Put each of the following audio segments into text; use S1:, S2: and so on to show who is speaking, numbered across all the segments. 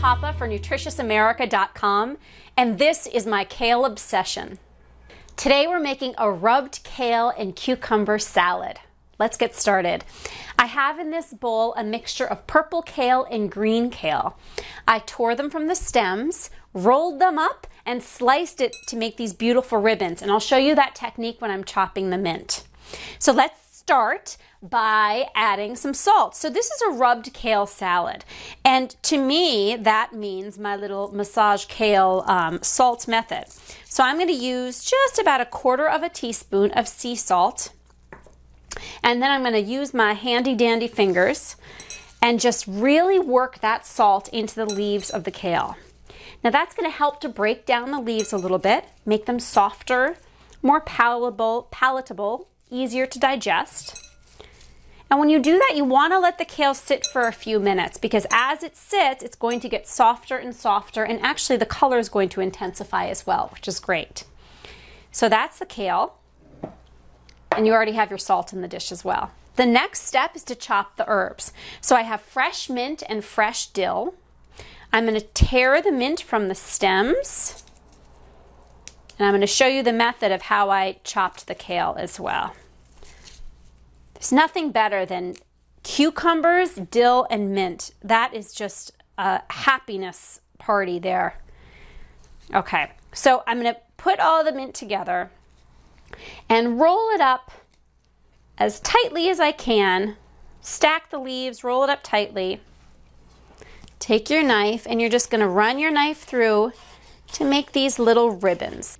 S1: Papa for NutritiousAmerica.com, and this is my kale obsession. Today we're making a rubbed kale and cucumber salad. Let's get started. I have in this bowl a mixture of purple kale and green kale. I tore them from the stems, rolled them up, and sliced it to make these beautiful ribbons. And I'll show you that technique when I'm chopping the mint. So let's start by adding some salt. So this is a rubbed kale salad. And to me, that means my little massage kale salt method. So I'm going to use just about 1/4 teaspoon of sea salt. And then I'm going to use my handy dandy fingers and just really work that salt into the leaves of the kale. Now that's going to help to break down the leaves a little bit, make them softer, more palatable, easier to digest. And when you do that, you want to let the kale sit for a few minutes, because as it sits, it's going to get softer and softer, and actually the color is going to intensify as well, which is great. So that's the kale, and you already have your salt in the dish as well. The next step is to chop the herbs. So I have fresh mint and fresh dill. I'm going to tear the mint from the stems, and I'm going to show you the method of how I chopped the kale as well. There's nothing better than cucumbers, dill, and mint. That is just a happiness party there. Okay, so I'm going to put all the mint together and roll it up as tightly as I can. Stack the leaves, roll it up tightly. Take your knife and you're just going to run your knife through to make these little ribbons.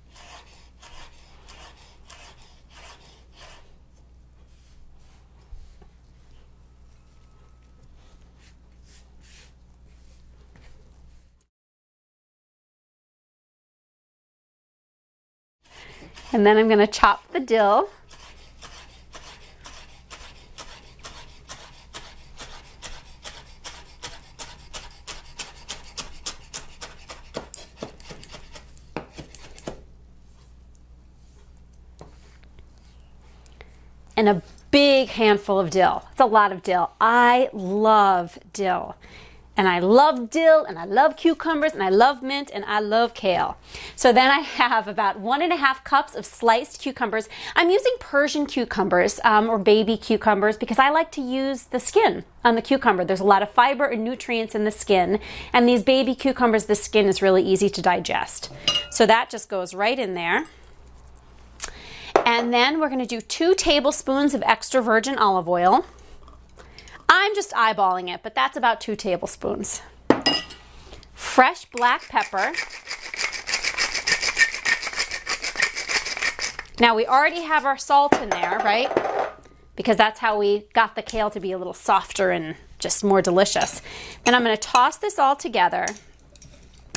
S1: And then I'm going to chop the dill. And a big handful of dill. It's a lot of dill. I love dill. And I love dill, and I love cucumbers, and I love mint, and I love kale. So then I have about 1½ cups of sliced cucumbers. I'm using Persian cucumbers or baby cucumbers because I like to use the skin on the cucumber. There's a lot of fiber and nutrients in the skin, and these baby cucumbers, the skin is really easy to digest. So that just goes right in there. And then we're going to do 2 tablespoons of extra virgin olive oil. I'm just eyeballing it, but that's about 2 tablespoons. Fresh black pepper. Now we already have our salt in there, right? Because that's how we got the kale to be a little softer and just more delicious. And I'm going to toss this all together.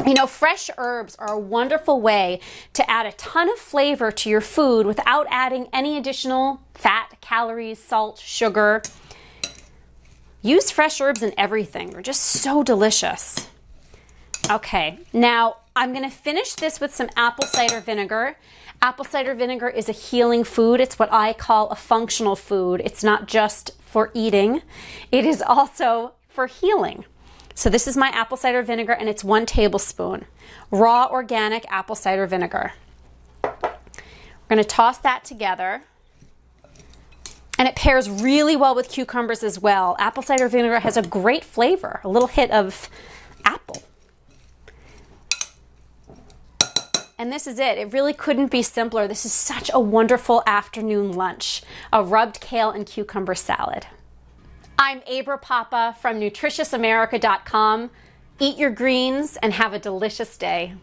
S1: You know, fresh herbs are a wonderful way to add a ton of flavor to your food without adding any additional fat, calories, salt, sugar. Use fresh herbs in everything. They're just so delicious. Okay, now I'm going to finish this with some apple cider vinegar. Apple cider vinegar is a healing food. It's what I call a functional food. It's not just for eating. It is also for healing. So this is my apple cider vinegar, and it's 1 tablespoon. Raw organic apple cider vinegar. We're going to toss that together. And it pairs really well with cucumbers as well. Apple cider vinegar has a great flavor, a little hit of apple. And this is it. It really couldn't be simpler. This is such a wonderful afternoon lunch, a rubbed kale and cucumber salad. I'm Abra Papa from NutritiousAmerica.com. Eat your greens and have a delicious day.